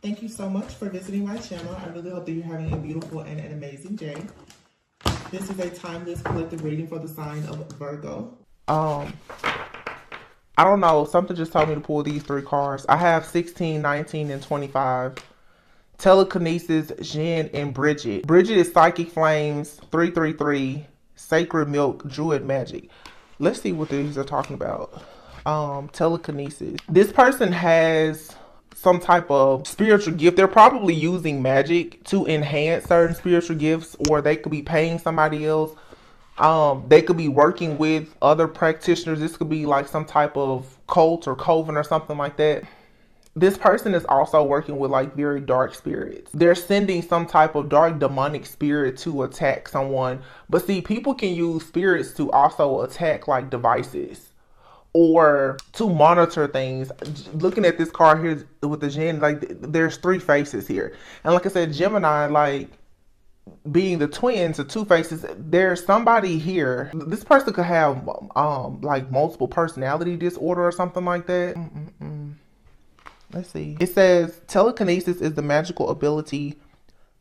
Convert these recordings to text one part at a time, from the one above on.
Thank you so much for visiting my channel. I really hope that you're having a beautiful and an amazing day. This is a timeless collective reading for the sign of Virgo. I don't know. Something just told me to pull these 3 cards. I have 16, 19, and 25. Telekinesis, Jen, and Bridget. Bridget is Psychic Flames, 333, Sacred Milk, Druid Magic. Let's see what these are talking about. Telekinesis. This person has some type of spiritual gift. They're probably using magic to enhance certain spiritual gifts, or they could be paying somebody else. They could be working with other practitioners. This could be like some type of cult or coven or something like that. This person is also working with like very dark spirits. They're sending some type of dark demonic spirit to attack someone. But see, people can use spirits to also attack like devices or to monitor things. Looking at this card here with the Gen, like there's 3 faces here. And like I said, Gemini, like being the twins of 2 faces, there's somebody here. This person could have like multiple personality disorder or something like that. Let's see. It says telekinesis is the magical ability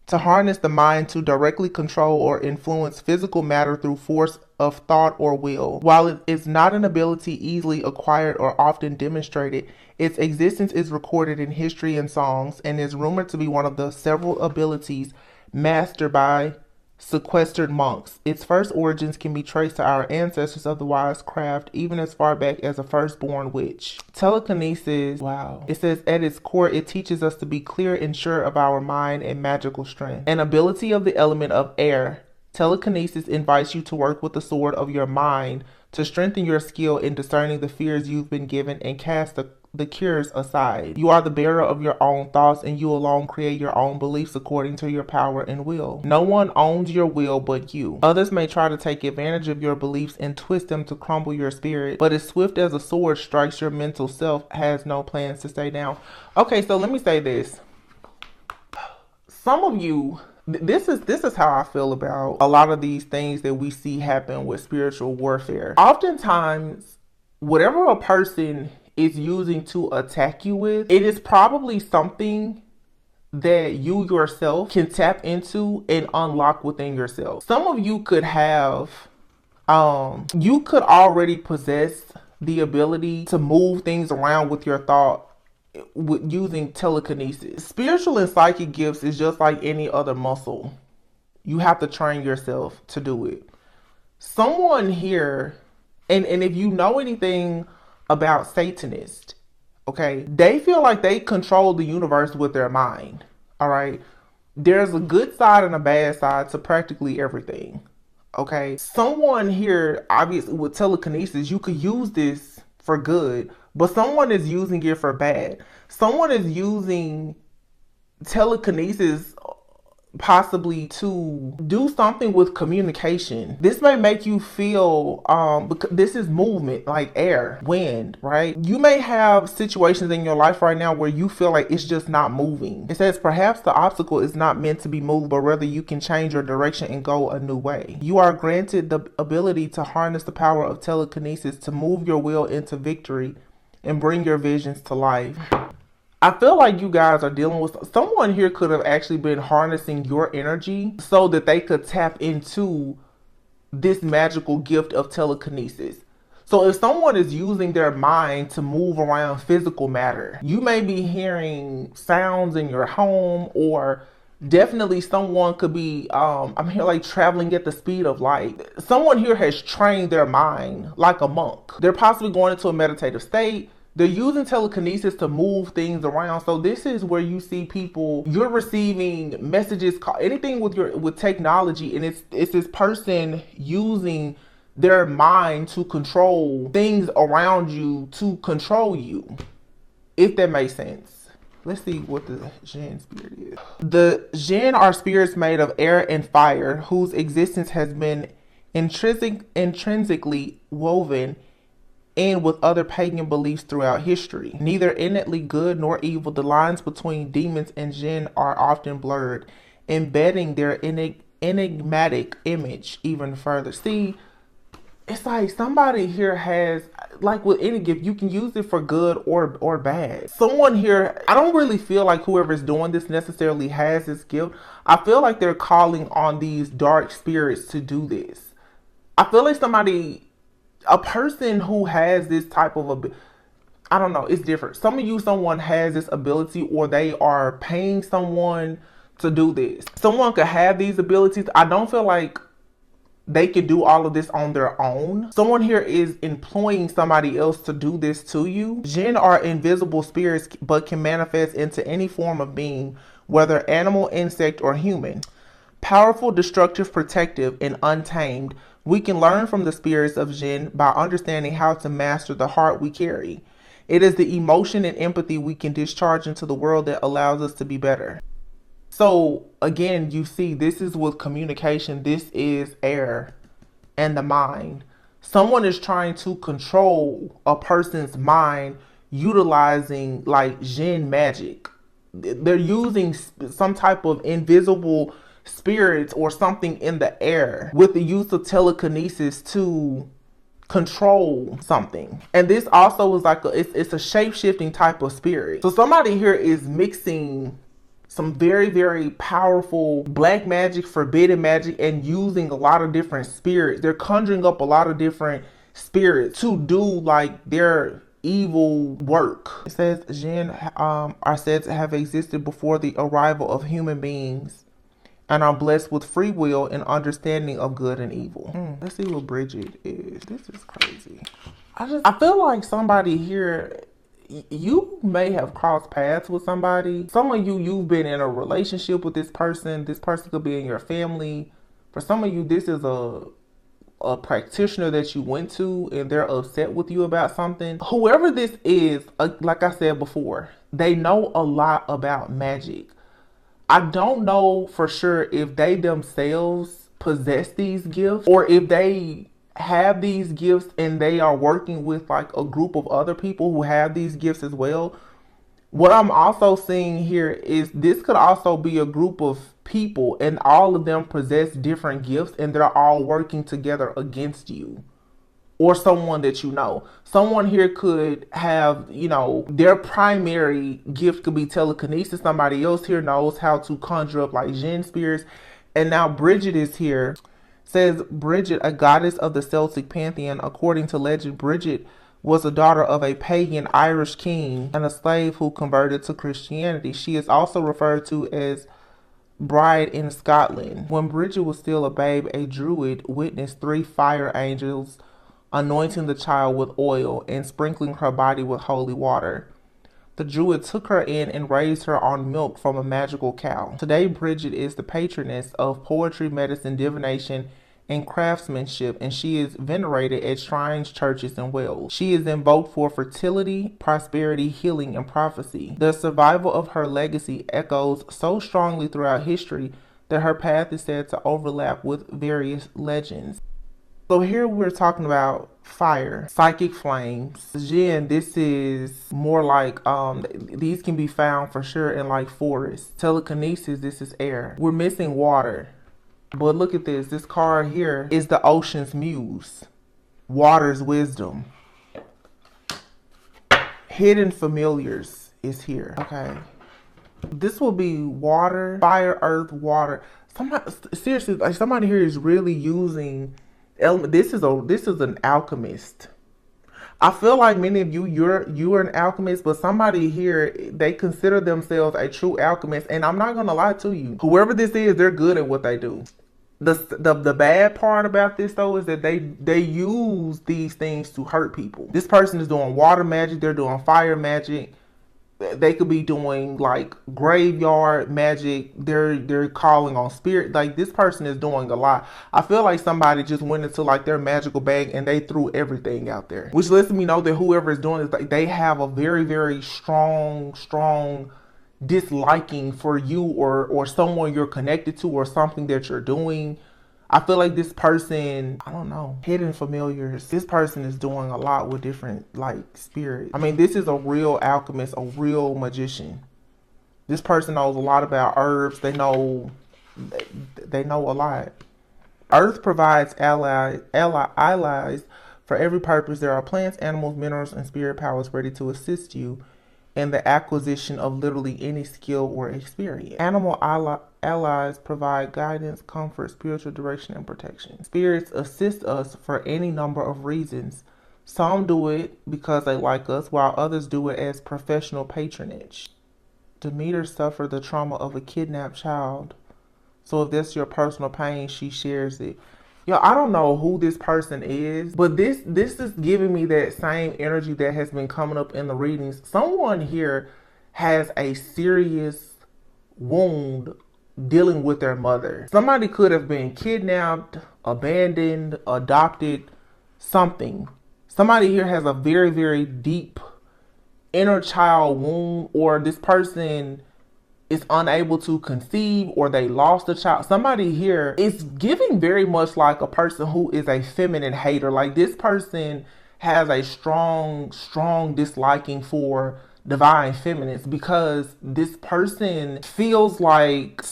to harness the mind to directly control or influence physical matter through force of thought or will. While it is not an ability easily acquired or often demonstrated, its existence is recorded in history and songs and is rumored to be one of the several abilities mastered by sequestered monks. Its first origins can be traced to our ancestors of the wise craft, even as far back as a firstborn witch. Telekinesis, wow. It says at its core, it teaches us to be clear and sure of our mind and magical strength. An ability of the element of air. Telekinesis invites you to work with the sword of your mind to strengthen your skill in discerning the fears you've been given and cast the cures aside. You are the bearer of your own thoughts, and you alone create your own beliefs according to your power and will. No one owns your will but you. Others may try to take advantage of your beliefs and twist them to crumble your spirit, but as swift as a sword strikes, your mental self has no plans to stay down. Okay, so let me say this. Some of you, this is how I feel about a lot of these things that we see happen with spiritual warfare. Oftentimes, whatever a person is using to attack you with, it is probably something that you yourself can tap into and unlock within yourself. Some of you could have, you could already possess the ability to move things around with your thought with using telekinesis. Spiritual and psychic gifts is just like any other muscle. You have to train yourself to do it. Someone here, and if you know anything about Satanists, okay, they feel like they control the universe with their mind. All right, there's a good side and a bad side to practically everything. Okay, someone here, obviously with telekinesis, you could use this for good, but someone is using it for bad. Someone is using telekinesis possibly to do something with communication. This may make you feel, because this is movement, like air, wind, right? You may have situations in your life right now where you feel like it's just not moving. It says perhaps the obstacle is not meant to be moved, but rather you can change your direction and go a new way. You are granted the ability to harness the power of telekinesis to move your will into victory and bring your visions to life. I feel like you guys are dealing with someone here could have actually been harnessing your energy so that they could tap into this magical gift of telekinesis. So if someone is using their mind to move around physical matter, you may be hearing sounds in your home, or definitely someone could be, I'm here like traveling at the speed of light. Someone here has trained their mind like a monk. They're possibly going into a meditative state. They're using telekinesis to move things around. So this is where you see people, you're receiving messages, anything with technology, and it's this person using their mind to control things around you, to control you, if that makes sense. Let's see what the Jinn spirit is. The Jinn are spirits made of air and fire, whose existence has been intrinsically woven and with other pagan beliefs throughout history. Neither innately good nor evil, the lines between demons and jinn are often blurred, embedding their enigmatic image even further. See, It's like somebody here has, like with any gift, you can use it for good or bad. Someone here, I don't really feel like whoever's doing this necessarily has this gift. I feel like they're calling on these dark spirits to do this. I feel like a person who has this type of a, I don't know, it's different. Some of you, someone has this ability, or they are paying someone to do this. Someone could have these abilities. I don't feel like they can do all of this on their own. Someone here is employing somebody else to do this to you. Jinn are invisible spirits, but can manifest into any form of being, whether animal, insect, or human. Powerful, destructive, protective, and untamed. We can learn from the spirits of Jinn by understanding how to master the heart we carry. It is the emotion and empathy we can discharge into the world that allows us to be better. So again, you see, this is with communication. This is air and the mind. Someone is trying to control a person's mind utilizing like Jinn magic. They're using some type of invisible spirits or something in the air with the use of telekinesis to control something. And this also is like it's a shape-shifting type of spirit. So somebody here is mixing some very, very powerful black magic, forbidden magic, and using a lot of different spirits. They're conjuring up a lot of different spirits to do like their evil work. It says Jinn are said to have existed before the arrival of human beings and are blessed with free will and understanding of good and evil. Let's see what Bridget is. This is crazy. I feel like somebody here, you may have crossed paths with somebody. Some of you, you've been in a relationship with this person. This person could be in your family. For some of you, this is a practitioner that you went to and they're upset with you about something. Whoever this is, like I said before, they know a lot about magic. I don't know for sure if they themselves possess these gifts or if they have these gifts and they are working with like a group of other people who have these gifts as well. What I'm also seeing here is this could also be a group of people and all of them possess different gifts and they're all working together against you or someone that you know. Someone here could have, you know, their primary gift could be telekinesis. Somebody else here knows how to conjure up like Jinn spirits. And now Bridget is here. Says Bridget, a goddess of the Celtic pantheon. According to legend, Bridget was a daughter of a pagan Irish king and a slave who converted to Christianity. She is also referred to as bride in Scotland. When Bridget was still a babe, a druid witnessed 3 fire angels anointing the child with oil and sprinkling her body with holy water. The druid took her in and raised her on milk from a magical cow. Today, Bridget is the patroness of poetry, medicine, divination, and craftsmanship, and she is venerated at shrines, churches, and wells. She is invoked for fertility, prosperity, healing, and prophecy. The survival of her legacy echoes so strongly throughout history that her path is said to overlap with various legends. So here we're talking about fire, psychic flames. Jinn, this is more like, these can be found for sure in like forests. Telekinesis, this is air. We're missing water. But look at this. This card here is the ocean's muse. Water's wisdom. Hidden familiars is here. Okay. This will be water, fire, earth, water. Somebody, seriously, like somebody here is really using element. This is an alchemist. I feel like many of you, you're an alchemist, but somebody here, they consider themselves a true alchemist. And I'm not gonna lie to you. Whoever this is, they're good at what they do. The bad part about this though is that they use these things to hurt people. This person is doing water magic, they're doing fire magic. They could be doing like graveyard magic. They're calling on spirit. Like this person is doing a lot. I feel like somebody just went into like their magical bag and they threw everything out there, which lets me know that whoever is doing this, like they have a very, very strong disliking for you or someone you're connected to or something that you're doing. I feel like this person, I don't know, hidden familiars. This person is doing a lot with different like spirits. I mean, this is a real alchemist, a real magician. This person knows a lot about herbs. They know a lot. Earth provides allies for every purpose. There are plants, animals, minerals, and spirit powers ready to assist you in the acquisition of literally any skill or experience. Animal allies provide guidance, comfort, spiritual direction, and protection. Spirits assist us for any number of reasons. Some do it because they like us, while others do it as professional patronage. Demeter suffered the trauma of a kidnapped child. So if that's your personal pain, she shares it. Yo, I don't know who this person is, but this is giving me that same energy that has been coming up in the readings. Someone here has a serious wound dealing with their mother. Somebody could have been kidnapped, abandoned, adopted, something. Somebody here has a very, very deep inner child wound, or this person is unable to conceive, or they lost a child. Somebody here is giving very much like a person who is a feminine hater. Like this person has a strong disliking for divine feminines, because this person feels like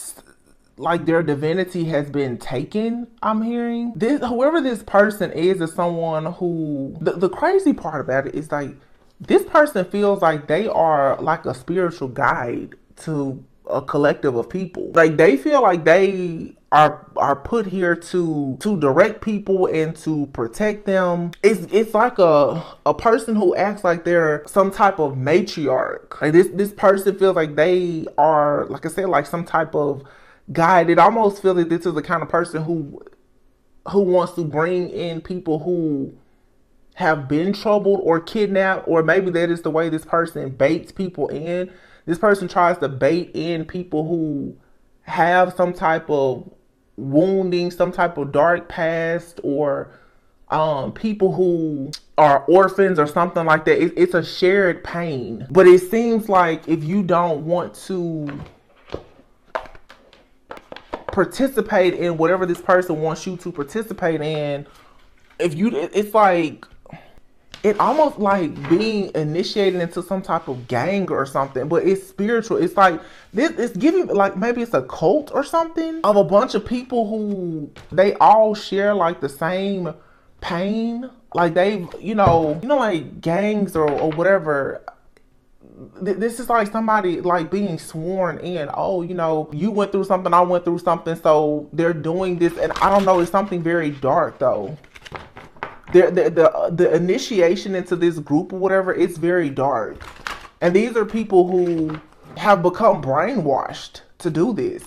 their divinity has been taken. I'm hearing this, whoever this person is someone who, the crazy part about it is like, this person feels like they are like a spiritual guide to a collective of people. Like they feel like they are put here to direct people and to protect them. It's like a person who acts like they're some type of matriarch. Like this person feels like they are, like I said, like some type of guide. It almost feels like this is the kind of person who wants to bring in people who have been troubled or kidnapped, or maybe that is the way this person baits people in. This person tries to bait in people who have some type of wounding, some type of dark past, or people who are orphans or something like that. It's a shared pain. But it seems like if you don't want to participate in whatever this person wants you to participate in, it's like, it almost like being initiated into some type of gang or something, but it's spiritual. It's like this, it's giving like maybe it's a cult or something of a bunch of people who they all share like the same pain. Like they, like gangs or whatever. This is like somebody like being sworn in. Oh, you went through something, I went through something, so they're doing this, and I don't know. It's something very dark though. The initiation into this group or whatever, it's very dark. And these are people who have become brainwashed to do this.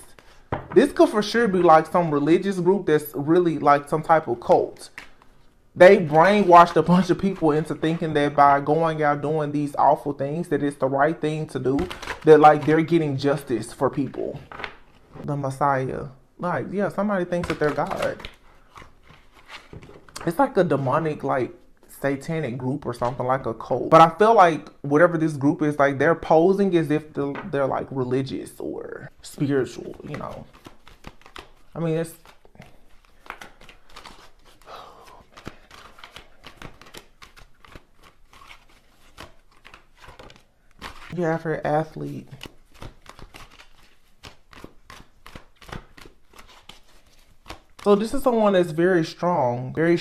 This could for sure be like some religious group that's really like some type of cult. They brainwashed a bunch of people into thinking that by going out doing these awful things, that it's the right thing to do. That like they're getting justice for people. The Messiah. Like, yeah, somebody thinks that they're God. It's like a demonic, like, satanic group or something, like a cult. But I feel like whatever this group is, like, they're posing as if they're like, religious or spiritual, I mean, it's... Yeah, for an athlete. So this is someone that's very strong, very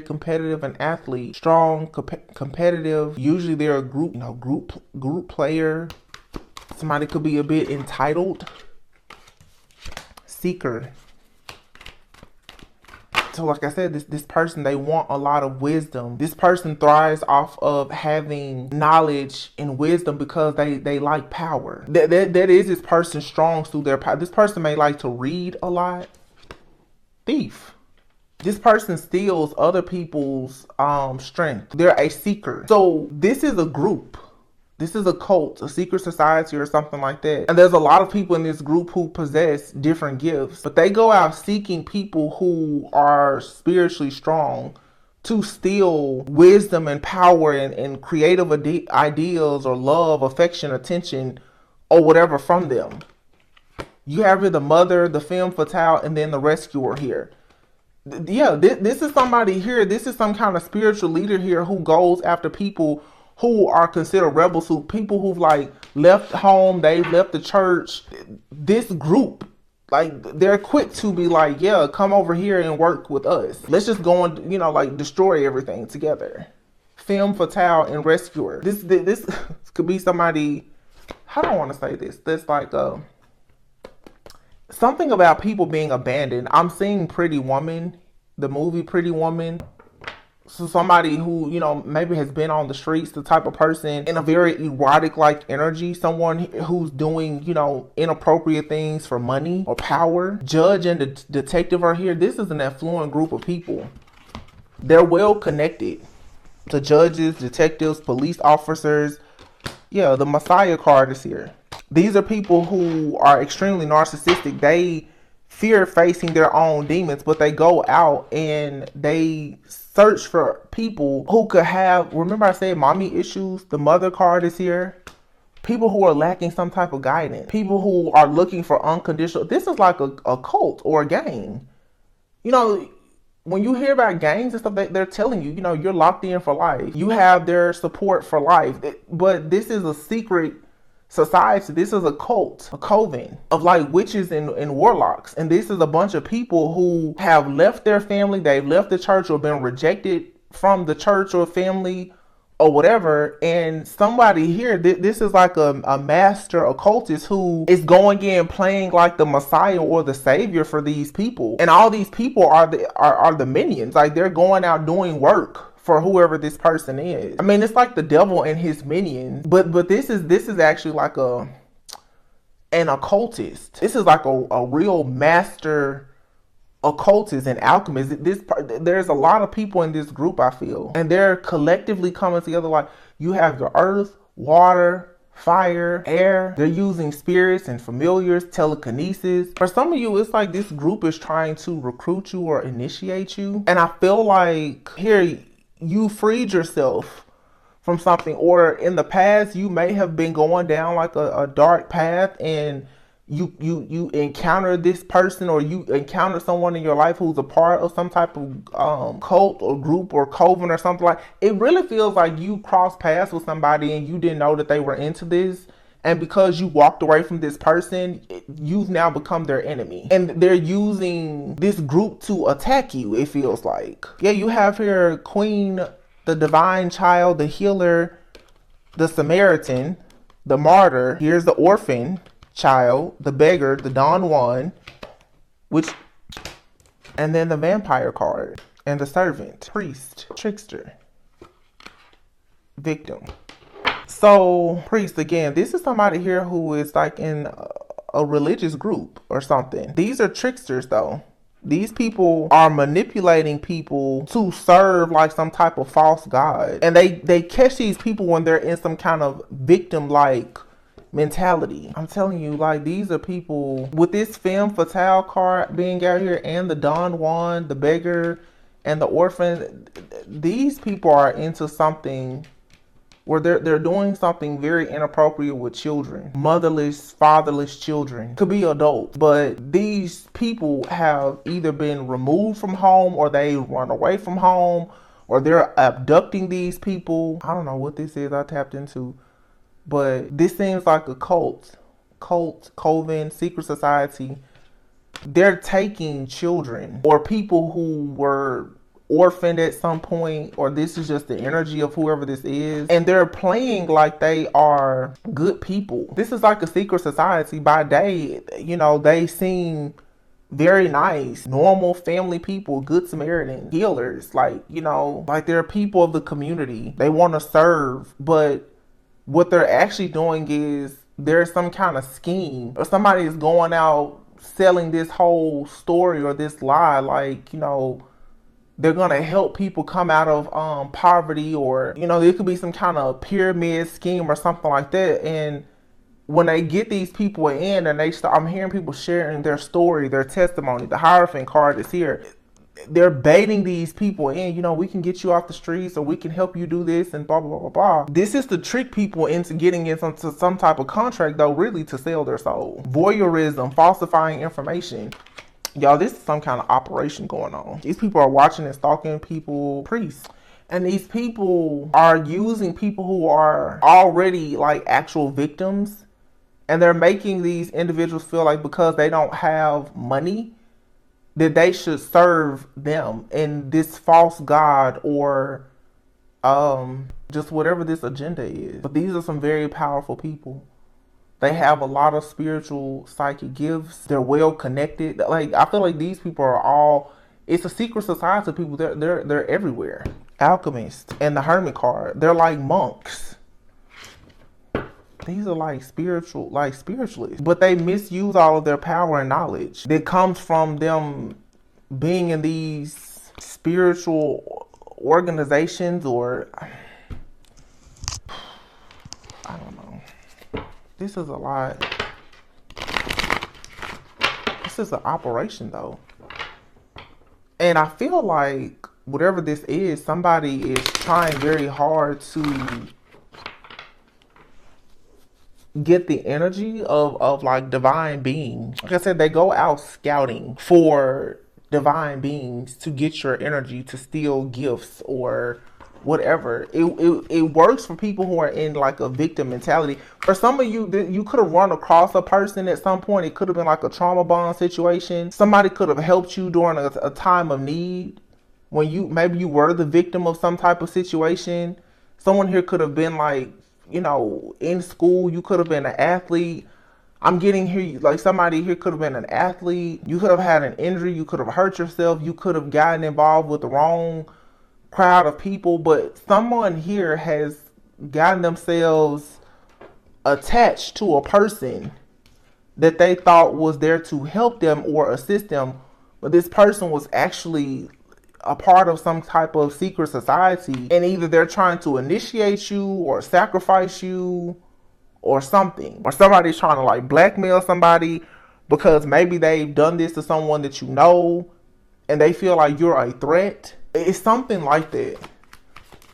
competitive, an athlete, strong, competitive. Usually they're a group player. Somebody could be a bit entitled. Seeker. So like I said, this person, they want a lot of wisdom. This person thrives off of having knowledge and wisdom because they like power. That is this person's strong suit, their power. This person may like to read a lot. Thief. This person steals other people's strength. They're a seeker. So this is a group. This is a cult, a secret society or something like that. And there's a lot of people in this group who possess different gifts. But they go out seeking people who are spiritually strong to steal wisdom and power and creative ideals or love, affection, attention, or whatever from them. You have here the mother, the femme fatale, and then the rescuer here. Yeah, this is somebody here. This is some kind of spiritual leader here who goes after people who are considered rebels, people who've like left home, they've left the church. This group like, they're quick to be like, yeah, come over here and work with us. Let's just go and, you know, like, destroy everything together. Femme fatale and rescuer. This could be somebody, how do I want to say this? That's like something about people being abandoned. I'm seeing Pretty Woman, the movie Pretty Woman. So somebody who, you know, maybe has been on the streets, the type of person in a very erotic like energy, someone who's doing, you know, inappropriate things for money or power. Judge and the detective are here. This is an affluent group of people. They're well connected to judges, detectives, police officers. Yeah, the Messiah card is here. These are people who are extremely narcissistic. They fear facing their own demons, but they go out and they search for people who could have, remember I said mommy issues? The mother card is here. People who are lacking some type of guidance. People who are looking for unconditional. This is like a cult or a gang. You know, when you hear about gangs and stuff, they're telling you, you know, you're locked in for life. You have their support for life. But this is a secret society. This is a cult, a coven of like witches and warlocks. And this is a bunch of people who have left their family, they've left the church or been rejected from the church or family or whatever. And somebody here, this is like a master occultist who is going in playing like the Messiah or the savior for these people. And all these people are the minions. Like, they're going out doing work for whoever this person is. I mean, it's like the devil and his minions, but this is actually like an occultist. This is like a real master occultist and alchemist. There's a lot of people in this group, I feel, and they're collectively coming together. Like, you have your earth, water, fire, air. They're using spirits and familiars, telekinesis. For some of you, it's like this group is trying to recruit you or initiate you. And I feel like here, you freed yourself from something, or in the past you may have been going down like a dark path, and you encounter this person, or you encounter someone in your life who's a part of some type of cult or group or coven or something. Like, it really feels like you crossed paths with somebody and you didn't know that they were into this. And because you walked away from this person, you've now become their enemy. And they're using this group to attack you, it feels like. Yeah, you have here Queen, the divine child, the healer, the Samaritan, the martyr. Here's the orphan child, the beggar, the Don Juan, and then the vampire card, and the servant, priest, trickster, victim. So, priest, again, this is somebody here who is like in a religious group or something. These are tricksters, though. These people are manipulating people to serve like some type of false god. And they catch these people when they're in some kind of victim-like mentality. I'm telling you, like, these are people with this femme fatale card being out here, and the Don Juan, the beggar, and the orphan. These people are into something where they're doing something very inappropriate with children. Motherless, fatherless children. Could be adults. But these people have either been removed from home, or they run away from home, or they're abducting these people. I don't know what this is I tapped into. But this seems like a cult, coven, secret society. They're taking children or people who were orphaned at some point, or this is just the energy of whoever this is, and they're playing like they are good people. This is like a secret society. By day, you know, they seem very nice, normal family people, good Samaritan, healers, like, you know, like they're people of the community. They want to serve, but what they're actually doing is there's some kind of scheme, or somebody is going out selling this whole story or this lie, like, you know, they're going to help people come out of poverty, or, you know, there could be some kind of pyramid scheme or something like that. And when they get these people in and they start, I'm hearing people sharing their story, their testimony. The Hierophant card is here. They're baiting these people in, you know, we can get you off the streets, or we can help you do this, and blah, blah, blah, blah. This is to trick people into getting into some type of contract, though, really to sell their soul. Voyeurism, falsifying information. Y'all, this is some kind of operation going on. These people are watching and stalking people, priests. And these people are using people who are already like actual victims And they're making these individuals feel like because they don't have money, that they should serve them in this false god or just whatever this agenda is. But these are some very powerful people. They have a lot of spiritual psychic gifts. They're well connected. Like, I feel like these people are all, it's a secret society of people. They're everywhere. Alchemists and the Hermit card. They're like monks. These are like spiritualists. But they misuse all of their power and knowledge that comes from them being in these spiritual organizations, or I don't know. This is a lot. This is an operation though. And I feel like whatever this is, somebody is trying very hard to get the energy of like divine beings. Like I said, they go out scouting for divine beings to get your energy, to steal gifts or whatever. It works for people who are in like a victim mentality. For some of you, you could have run across a person at some point. It could have been like a trauma bond situation. Somebody could have helped you during a time of need when maybe you were the victim of some type of situation. Someone here could have been like, you know, in school. You could have been an athlete. I'm getting here, like somebody here could have been an athlete. You could have had an injury. You could have hurt yourself. You could have gotten involved with the wrong crowd of people. But someone here has gotten themselves attached to a person that they thought was there to help them or assist them. But this person was actually a part of some type of secret society. And either they're trying to initiate you or sacrifice you or something. Or somebody's trying to like blackmail somebody because maybe they've done this to someone that you know and they feel like you're a threat. It's something like that.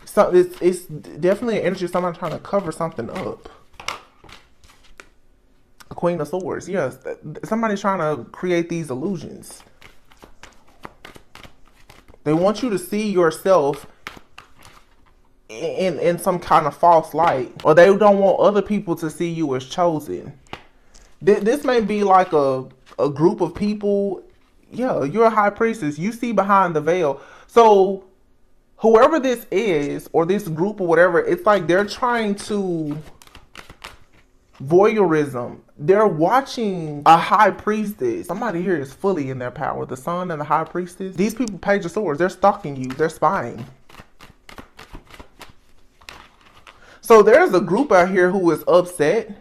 So it's definitely an energy of someone trying to cover something up. A Queen of Swords. Yes, somebody's trying to create these illusions. They want you to see yourself in some kind of false light, or they don't want other people to see you as chosen. This may be like a group of people. Yeah, you're a high priestess. You see behind the veil. So whoever this is, or this group or whatever, it's like they're trying to voyeurism. They're watching a high priestess. Somebody here is fully in their power. The sun and the high priestess. These people, Page of Swords, they're stalking you. They're spying. So there's a group out here who is upset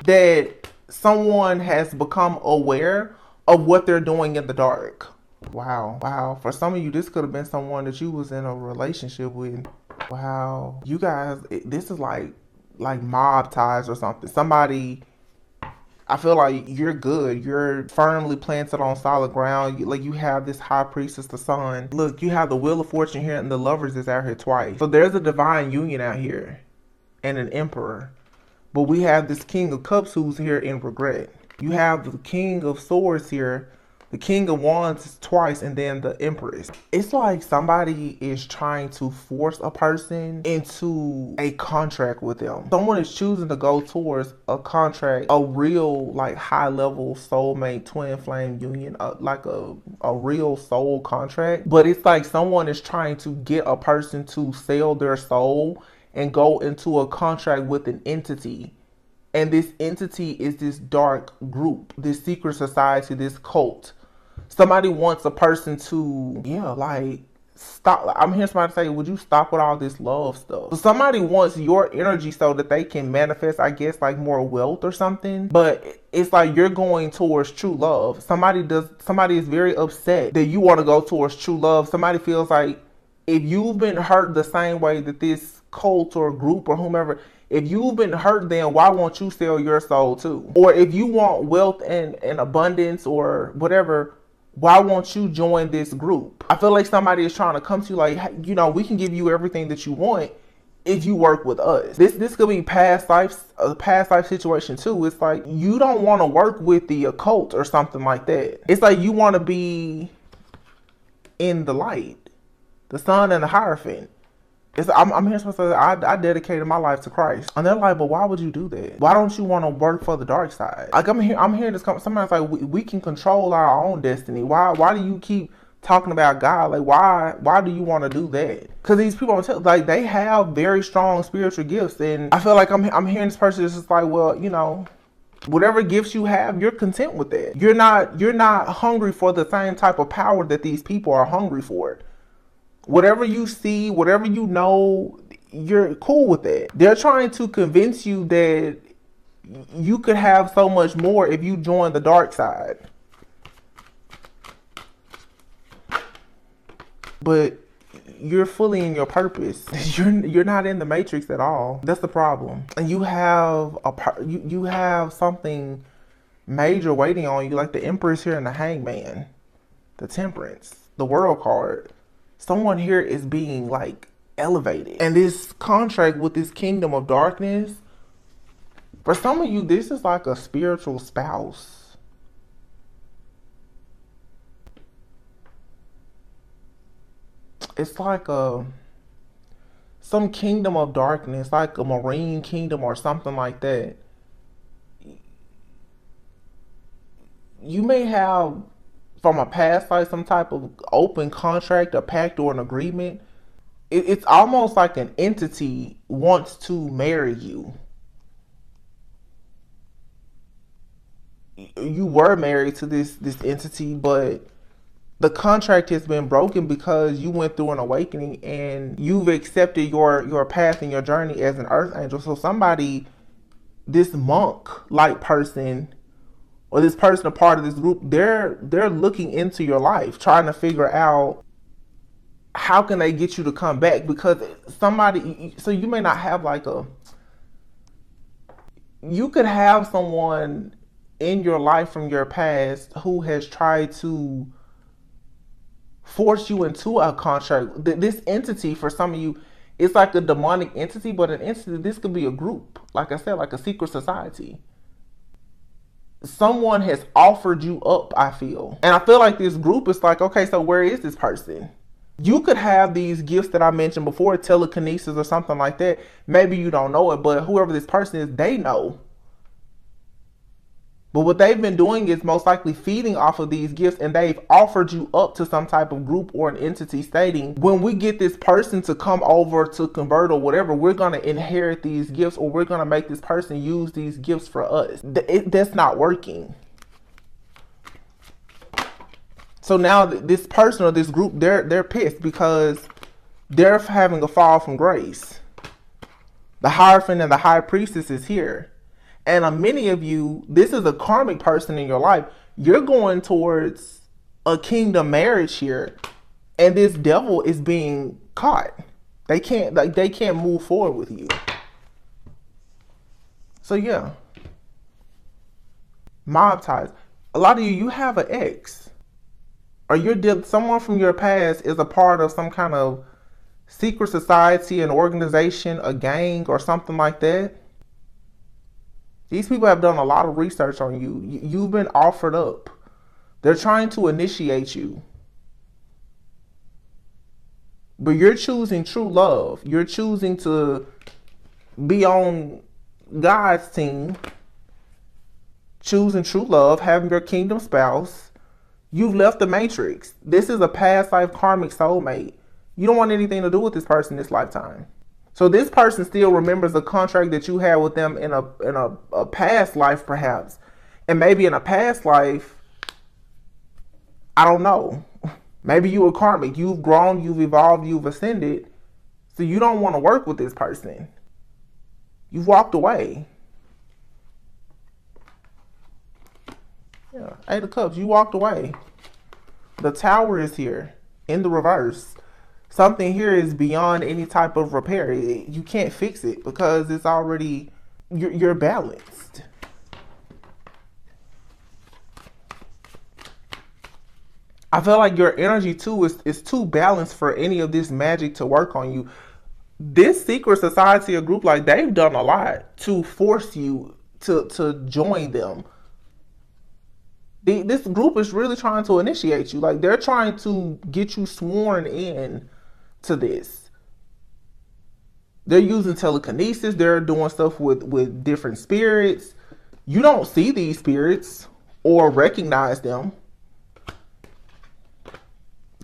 that someone has become aware of what they're doing in the dark. Wow. Wow. For some of you, this could have been someone that you was in a relationship with. Wow. You guys, this is like mob ties or something. Somebody, I feel like you're good. You're firmly planted on solid ground. Like you have this high priestess, the sun. Look, you have the Wheel of Fortune here and the Lovers is out here twice. So there's a divine union out here and an Emperor. But we have this King of Cups who's here in regret. You have the King of Swords here, the King of Wands twice, and then the Empress. It's like somebody is trying to force a person into a contract with them. Someone is choosing to go towards a contract, a real like high level soulmate twin flame union, like a real soul contract. But it's like someone is trying to get a person to sell their soul and go into a contract with an entity. And this entity is this dark group, this secret society, this cult. Somebody wants a person to, like, stop. I'm hearing somebody say, would you stop with all this love stuff? So somebody wants your energy so that they can manifest, I guess, like more wealth or something. But it's like you're going towards true love. Somebody is very upset that you want to go towards true love. Somebody feels like if you've been hurt the same way that this cult or group or whomever, if you've been hurt, then why won't you sell your soul too? Or if you want wealth and abundance or whatever, why won't you join this group? I feel like somebody is trying to come to you like, hey, we can give you everything that you want if you work with us. This could be a past life situation too. It's like you don't want to work with the occult or something like that. It's like you want to be in the light, the sun and the Hierophant. I'm here supposed to say, I dedicated my life to Christ. And they're like, but why would you do that? Why don't you want to work for the dark side? Like, I'm here to come. Somebody's like, we can control our own destiny. Why do you keep talking about God? Like, why do you want to do that? Because these people, like, they have very strong spiritual gifts. And I feel like I'm hearing this person is just like, well, you know, whatever gifts you have, you're content with that. You're not hungry for the same type of power that these people are hungry for. Whatever you see, whatever you know, you're cool with that. They're trying to convince you that you could have so much more if you join the dark side. But you're fully in your purpose. You're not in the matrix at all. That's the problem. And you have you have something major waiting on you, like the Empress here and the Hangman, the Temperance, the World card. Someone here is being like elevated. And this contract with this kingdom of darkness, for some of you, this is like a spiritual spouse. It's like some kingdom of darkness, like a marine kingdom or something like that. You may have from a past life some type of open contract, a pact, or an agreement. It's almost like an entity wants to marry you. You were married to this entity, but the contract has been broken because you went through an awakening and you've accepted your path and your journey as an earth angel. So somebody, this monk-like person, or this person a part of this group, they're looking into your life, trying to figure out how can they get you to come back, because somebody, so you may not have like you could have someone in your life from your past who has tried to force you into a contract. This entity, for some of you, it's like a demonic entity, but an entity, this could be a group, like I said, like a secret society. Someone has offered you up, I feel. And I feel like this group is like, okay, so where is this person? You could have these gifts that I mentioned before, telekinesis or something like that. Maybe you don't know it, but whoever this person is, they know. But what they've been doing is most likely feeding off of these gifts, and they've offered you up to some type of group or an entity stating, when we get this person to come over to convert or whatever, we're going to inherit these gifts, or we're going to make this person use these gifts for us. That's not working. So now this person or this group, they're pissed because they're having a fall from grace. The Hierophant and the High Priestess is here. And many of you, this is a karmic person in your life. You're going towards a kingdom marriage here, and this devil is being caught. They can't move forward with you. So yeah, mob ties. A lot of you have an ex, or someone from your past is a part of some kind of secret society, an organization, a gang, or something like that. These people have done a lot of research on you. You've been offered up. They're trying to initiate you. But you're choosing true love. You're choosing to be on God's team. Choosing true love, having your kingdom spouse. You've left the matrix. This is a past life karmic soulmate. You don't want anything to do with this person this lifetime. So this person still remembers the contract that you had with them in a past life, perhaps. And maybe in a past life, I don't know. Maybe you were karmic. You've grown, you've evolved, you've ascended. So you don't want to work with this person. You've walked away. Yeah, Eight of Cups, you walked away. The Tower is here in the reverse. Something here is beyond any type of repair. You can't fix it because it's already, you're balanced. I feel like your energy too is too balanced for any of this magic to work on you. This secret society or group, like, they've done a lot to force you to join them. This group is really trying to initiate you. Like, they're trying to get you sworn in to this. They're using telekinesis. They're doing stuff with different spirits. You don't see these spirits or recognize them.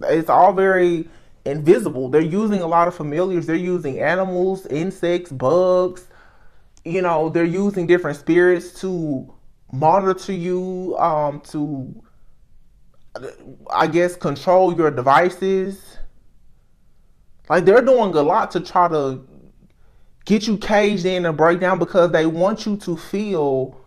It's all very invisible. They're using a lot of familiars. They're using animals, insects, bugs. You know, they're using different spirits to monitor you, to, I guess, control your devices. Like, they're doing a lot to try to get you caged in and break down, because they want you to feel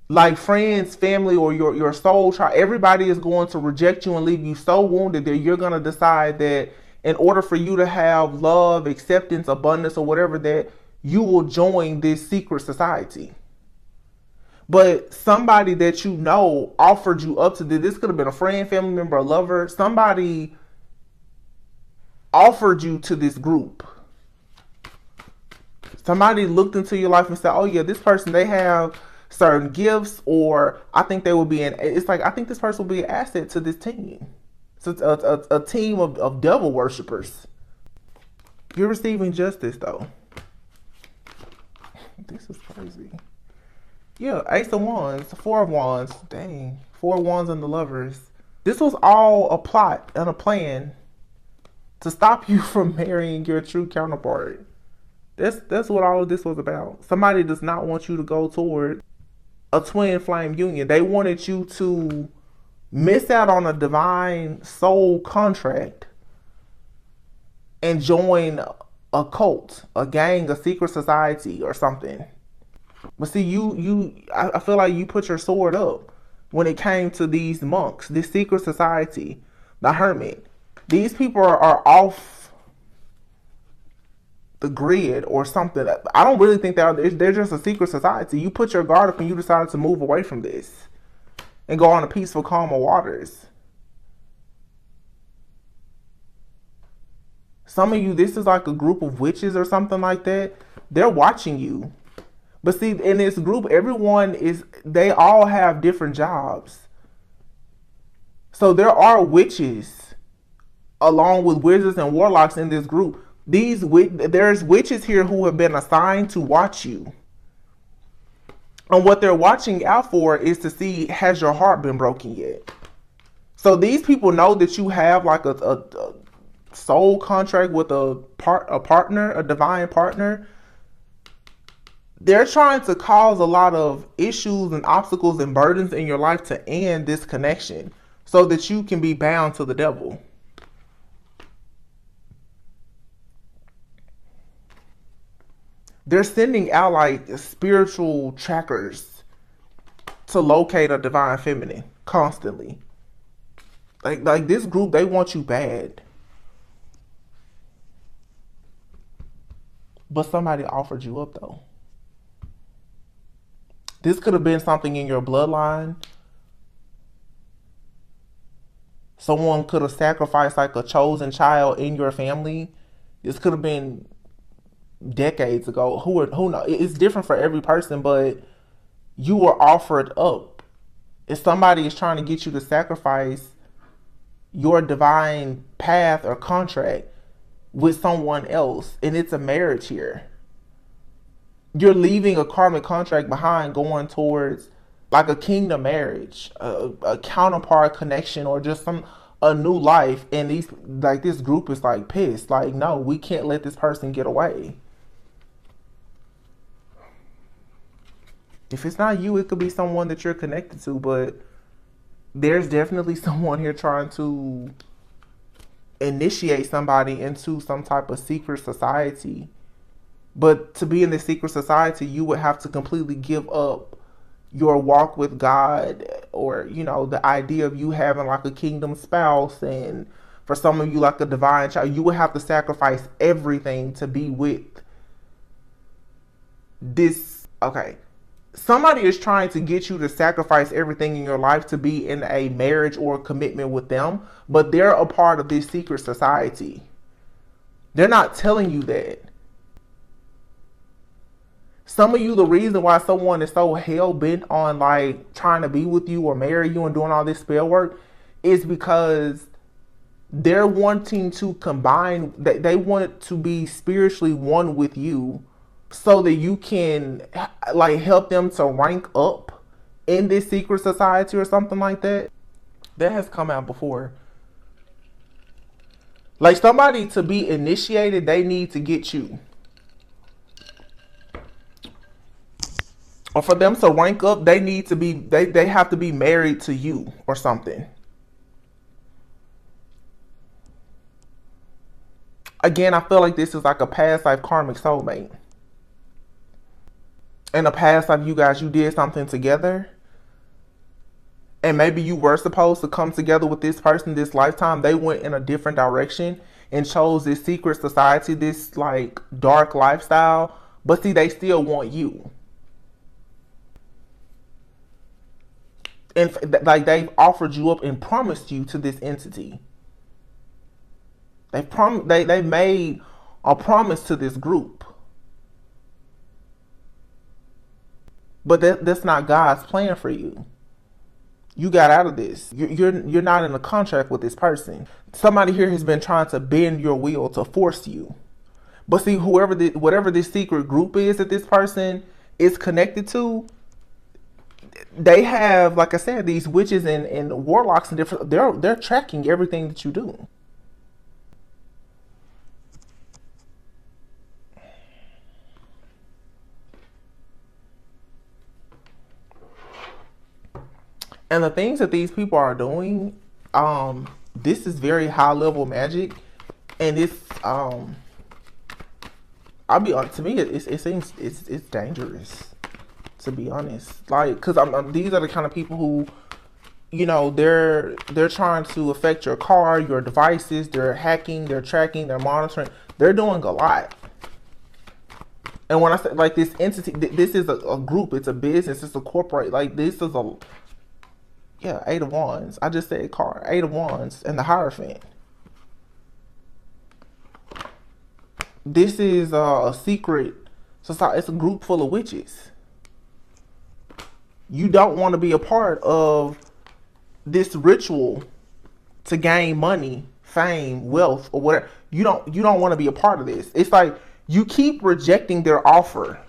like friends, family, or your soul child, everybody is going to reject you and leave you so wounded that you're going to decide that in order for you to have love, acceptance, abundance, or whatever, that you will join this secret society. But somebody that you know offered you up to this. This could have been a friend, family member, a lover. Somebody offered you to this group. Somebody looked into your life and said, oh yeah, this person, they have certain gifts, or I think they will be it's like, I think this person will be an asset to this team. So it's a team of devil worshippers. You're receiving justice though. This is crazy. Yeah, Ace of Wands, Four of Wands. Dang. Four of Wands and the Lovers. This was all a plot and a plan to stop you from marrying your true counterpart. That's what all of this was about. Somebody does not want you to go toward a twin flame union. They wanted you to miss out on a divine soul contract and join a cult, a gang, a secret society, or something. But see, I feel like you put your sword up when it came to these monks, this secret society, the hermit. These people are off the grid or something. I don't really think they're just a secret society. You put your guard up and you decided to move away from this and go on a peaceful, calmer waters. Some of you, this is like a group of witches or something like that. They're watching you. But see, in this group, they all have different jobs. So there are witches along with wizards and warlocks in this group. There's witches here who have been assigned to watch you. And what they're watching out for is to see, has your heart been broken yet? So these people know that you have like a soul contract with a partner, a divine partner. They're trying to cause a lot of issues and obstacles and burdens in your life to end this connection so that you can be bound to the devil. They're sending out like spiritual trackers to locate a divine feminine constantly. Like this group, they want you bad. But somebody offered you up though. This could have been something in your bloodline. Someone could have sacrificed like a chosen child in your family. This could have been decades ago. Who knows? It's different for every person, but you were offered up. If somebody is trying to get you to sacrifice your divine path or contract with someone else, and it's a marriage here. You're leaving a karmic contract behind, going towards like a kingdom marriage, a counterpart connection, or just a new life. And this group is like pissed. Like, no, we can't let this person get away. If it's not you, it could be someone that you're connected to, but there's definitely someone here trying to initiate somebody into some type of secret society. But to be in the secret society, you would have to completely give up your walk with God, or, you know, the idea of you having like a kingdom spouse, and for some of you like a divine child. You would have to sacrifice everything to be with this. Okay. Somebody is trying to get you to sacrifice everything in your life to be in a marriage or a commitment with them, but they're a part of this secret society. They're not telling you that. Some of you, the reason why someone is so hell-bent on like trying to be with you or marry you and doing all this spell work is because they're wanting to combine, they want to be spiritually one with you so that you can like help them to rank up in this secret society or something like that. That has come out before. Like somebody to be initiated, they need to get you. Or for them to rank up, they need to be, they have to be married to you or something. Again, I feel like this is like a past life karmic soulmate. In a past life, you guys, you did something together. And maybe you were supposed to come together with this person this lifetime. They went in a different direction and chose this secret society, this like dark lifestyle. But see, they still want you. And like they've offered you up and promised you to this entity. They made a promise to this group. But that's not God's plan for you. You got out of this. You're not in a contract with this person. Somebody here has been trying to bend your will to force you. But see, whatever this secret group is that this person is connected to, they have, like I said, these witches and warlocks and different. They're tracking everything that you do. And the things that these people are doing, this is very high level magic, and it's I'll be honest. To me, it seems it's dangerous. To be honest, like, cause these are the kind of people who, you know, they're trying to affect your car, your devices. They're hacking, they're tracking, they're monitoring. They're doing a lot. And when I say like this entity, this is a group. It's a business. It's a corporate. Like this is a. Yeah, 8 of Wands. I just said card. 8 of Wands and the Hierophant. This is a secret society. It's a group full of witches. You don't want to be a part of this ritual to gain money, fame, wealth, or whatever. You don't want to be a part of this. It's like you keep rejecting their offer.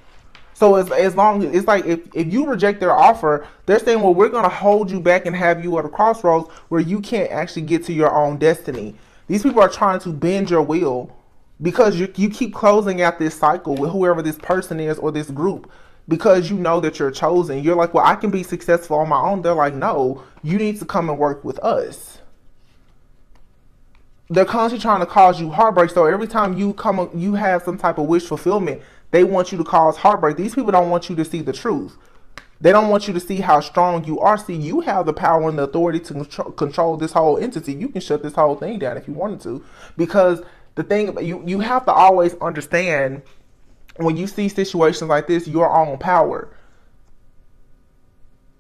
So as long as it's like if you reject their offer, they're saying, well, we're going to hold you back and have you at a crossroads where you can't actually get to your own destiny. These people are trying to bend your will because you keep closing out this cycle with whoever this person is or this group because you know that you're chosen. You're like, well, I can be successful on my own. They're like, no, you need to come and work with us. They're constantly trying to cause you heartbreak. So every time you have some type of wish fulfillment, they want you to cause heartbreak. These people don't want you to see the truth. They don't want you to see how strong you are. See, you have the power and the authority to control this whole entity. You can shut this whole thing down if you wanted to. Because the thing, you have to always understand when you see situations like this, your own power.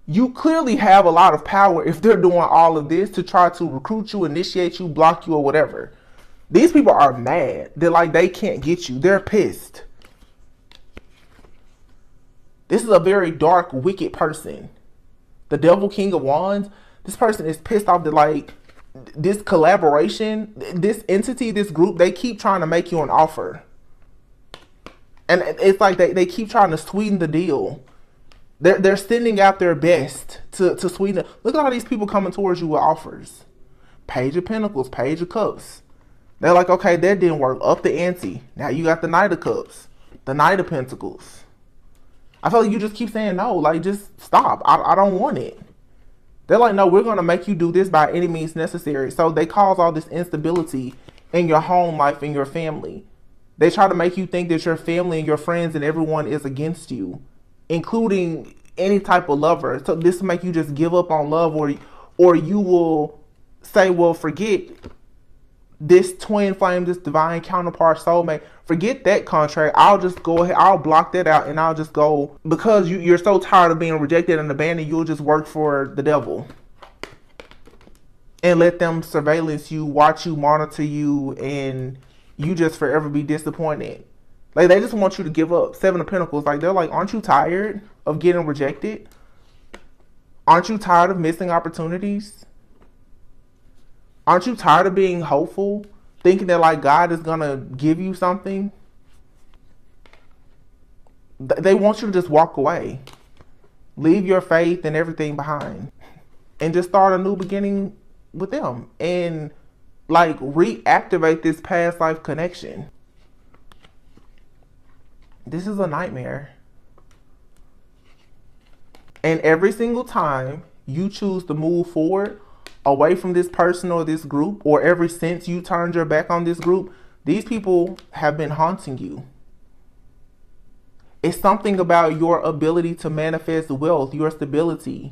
You clearly have a lot of power if they're doing all of this to try to recruit you, initiate you, block you, or whatever. These people are mad. They're like, they can't get you. They're pissed. This is a very dark, wicked person. The Devil, King of Wands. This person is pissed off that, like, this collaboration, this entity, this group, they keep trying to make you an offer. And it's like they keep trying to sweeten the deal. They're sending out their best to sweeten it. Look at all these people coming towards you with offers. Page of Pentacles, Page of Cups. They're like, okay, that didn't work. Up the ante. Now you got the Knight of Cups. The Knight of Pentacles. I feel like you just keep saying no. Like, just stop. I don't want it. They're like, no, we're going to make you do this by any means necessary. So they cause all this instability in your home life and your family. They try to make you think that your family and your friends and everyone is against you, including any type of lover. So this will make you just give up on love, or you will say, well, forget this twin flame, this divine counterpart soulmate. Forget that contract. I'll just go ahead. I'll block that out and I'll just go, because you're so tired of being rejected and abandoned, you'll just work for the devil and let them surveillance you, watch you, monitor you, and you just forever be disappointed. Like, they just want you to give up. 7 of Pentacles. Like, they're like, aren't you tired of getting rejected? Aren't you tired of missing opportunities? Aren't you tired of being hopeful? Thinking that like God is going to give you something? They want you to just walk away. Leave your faith and everything behind. And just start a new beginning with them. And like reactivate this past life connection. This is a nightmare. And every single time you choose to move forward away from this person or this group, or ever since you turned your back on this group, these people have been haunting you. It's something about your ability to manifest wealth, your stability,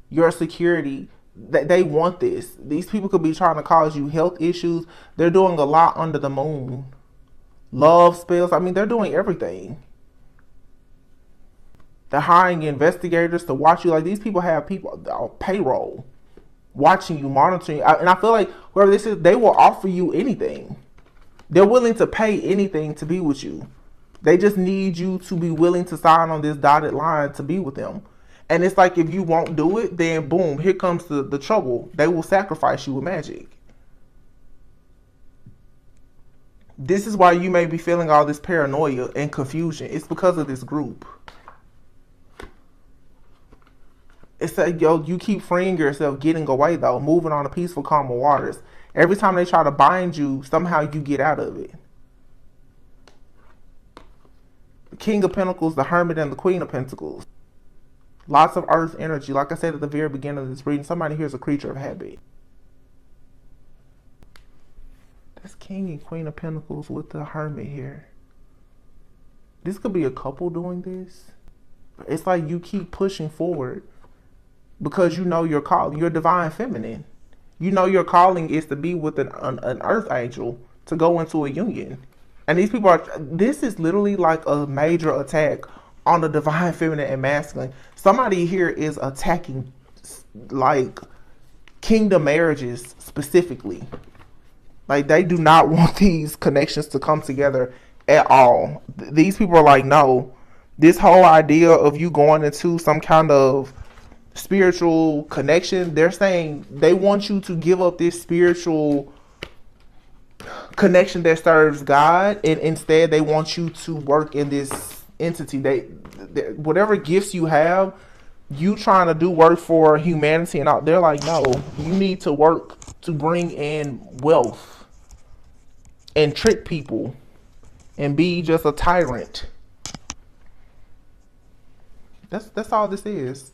your security. They want this. These people could be trying to cause you health issues. They're doing a lot under the moon. Love spells. I mean, they're doing everything. They're hiring investigators to watch you. Like, these people have people on payroll watching you, monitoring you. And I feel like whoever this is, they will offer you anything. They're willing to pay anything to be with you. They just need you to be willing to sign on this dotted line to be with them. And it's like, if you won't do it, then boom, here comes the trouble. They will sacrifice you with magic. This is why you may be feeling all this paranoia and confusion. It's because of this group. It's like, yo, you keep freeing yourself, getting away though, moving on to peaceful, calmer waters. Every time they try to bind you, somehow you get out of it. The King of Pentacles, the Hermit, and the Queen of Pentacles. Lots of earth energy. Like I said at the very beginning of this reading, somebody here is a creature of habit. That's King and Queen of Pentacles with the Hermit here. This could be a couple doing this. It's like you keep pushing forward because you know your calling. You're divine feminine. You know your calling is to be with an earth angel, to go into a union. And these people are, this is literally like a major attack on the divine feminine and masculine. Somebody here is attacking like kingdom marriages specifically. Like, they do not want these connections to come together at all. These people are like, no, this whole idea of you going into some kind of spiritual connection, they're saying they want you to give up this spiritual connection that serves God, and instead they want you to work in this entity. They whatever gifts you have, you trying to do work for humanity, and out they're like, no, you need to work to bring in wealth and trick people and be just a tyrant. That's all this is.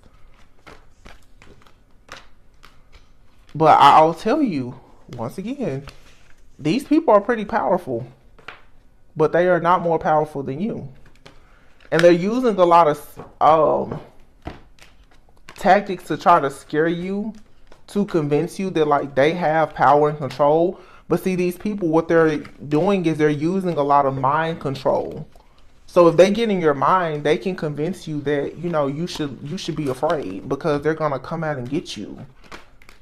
But I'll tell you once again, these people are pretty powerful, but they are not more powerful than you. And they're using a lot of tactics to try to scare you, to convince you that like they have power and control. But see, these people, what they're doing is they're using a lot of mind control. So if they get in your mind, they can convince you that, you know, you should be afraid, because they're gonna come out and get you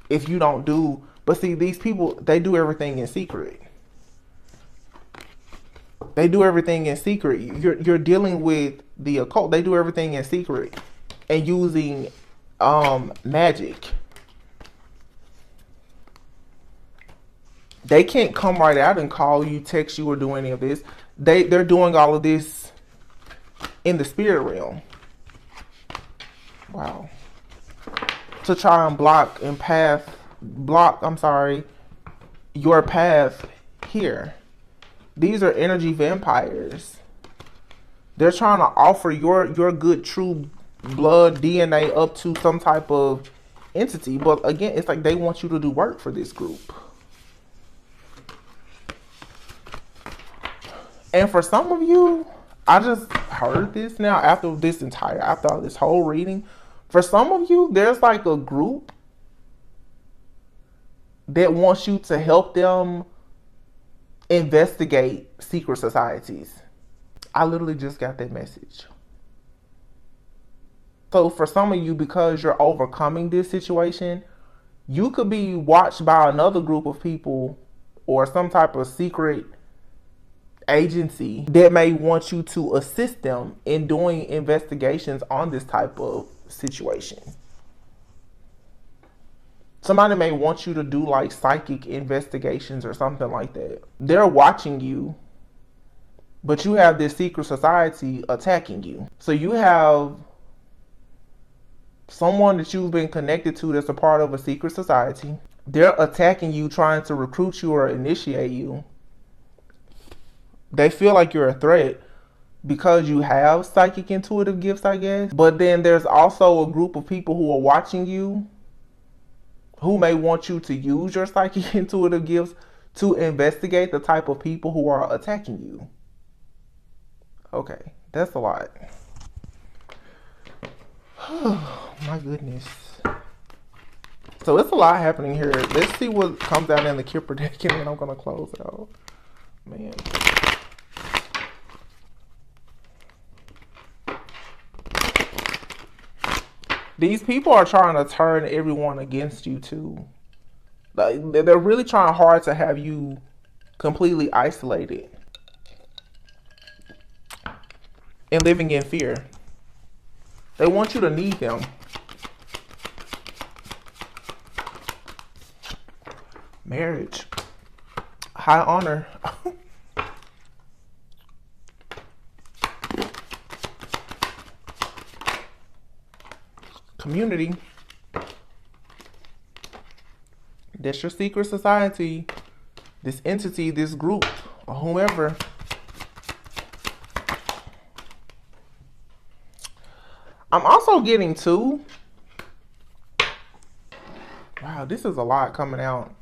if you don't do. But see, these people, they do everything in secret. They do everything in secret. You're dealing with the occult. They do everything in secret and using magic. They can't come right out and call you, text you, or do any of this. They're doing all of this in the spirit realm. Wow. To try and block your path here. These are energy vampires. They're trying to offer your good true blood DNA up to some type of entity. But again, it's like they want you to do work for this group. And for some of you, I just heard this now after this whole reading. For some of you, there's like a group that wants you to help them investigate secret societies. I literally just got that message. So for some of you, because you're overcoming this situation, you could be watched by another group of people or some type of secret agency that may want you to assist them in doing investigations on this type of situation. Somebody may want you to do like psychic investigations or something like that. They're watching you, but you have this secret society attacking you. So you have someone that you've been connected to that's a part of a secret society. They're attacking you, trying to recruit you or initiate you. They feel like you're a threat because you have psychic intuitive gifts, I guess. But then there's also a group of people who are watching you who may want you to use your psychic intuitive gifts to investigate the type of people who are attacking you. Okay, that's a lot. Oh, my goodness. So it's a lot happening here. Let's see what comes out in the Kipper deck, and then I'm going to close out. Man. These people are trying to turn everyone against you too. Like, they're really trying hard to have you completely isolated and living in fear. They want you to need them. Marriage. High honor. Community. That's your secret society. This entity, this group, or whomever. I'm also getting too. Wow, this is a lot coming out.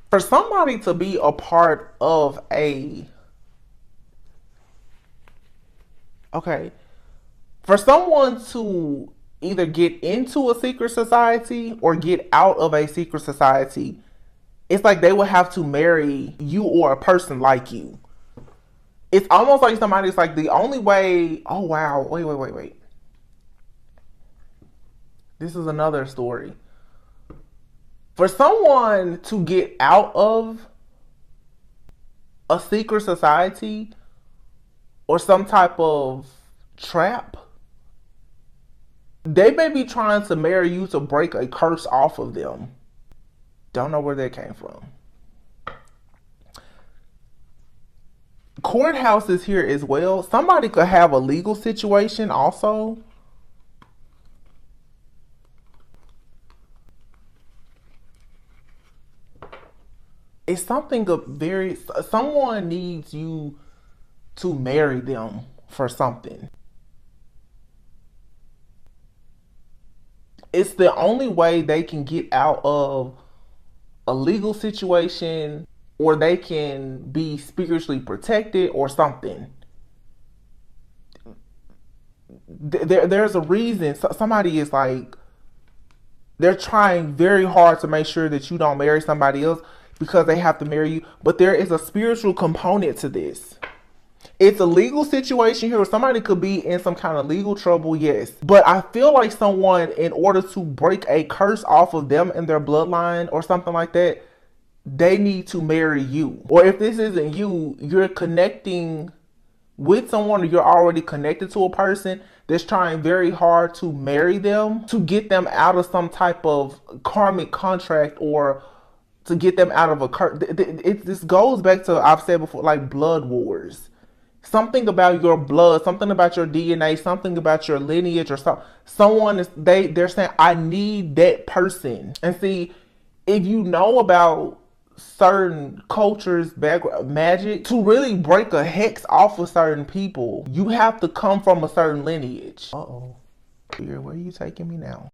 For somebody to be a part of for someone to either get into a secret society or get out of a secret society, it's like they would have to marry you or a person like you. It's almost like somebody's like, the only way. Oh, wow. Wait. This is another story. For someone to get out of a secret society or some type of trap, they may be trying to marry you to break a curse off of them. Don't know where that came from. Courthouse is here as well. Somebody could have a legal situation also. It's something someone needs you to marry them for something. It's the only way they can get out of a legal situation, or they can be spiritually protected or something. There's a reason. Somebody is like, they're trying very hard to make sure that you don't marry somebody else because they have to marry you. But there is a spiritual component to this. It's a legal situation here. Somebody could be in some kind of legal trouble, yes. But I feel like someone, in order to break a curse off of them and their bloodline or something like that, they need to marry you. Or if this isn't you, you're connecting with someone, or you're already connected to a person that's trying very hard to marry them, to get them out of some type of karmic contract, or to get them out of a curse. This goes back to, I've said before, like blood wars. Something about your blood, something about your DNA, something about your lineage, or something. Someone is, they're saying, I need that person. And see, if you know about certain cultures, background, magic, to really break a hex off of certain people, you have to come from a certain lineage. Uh-oh. Where are you taking me now?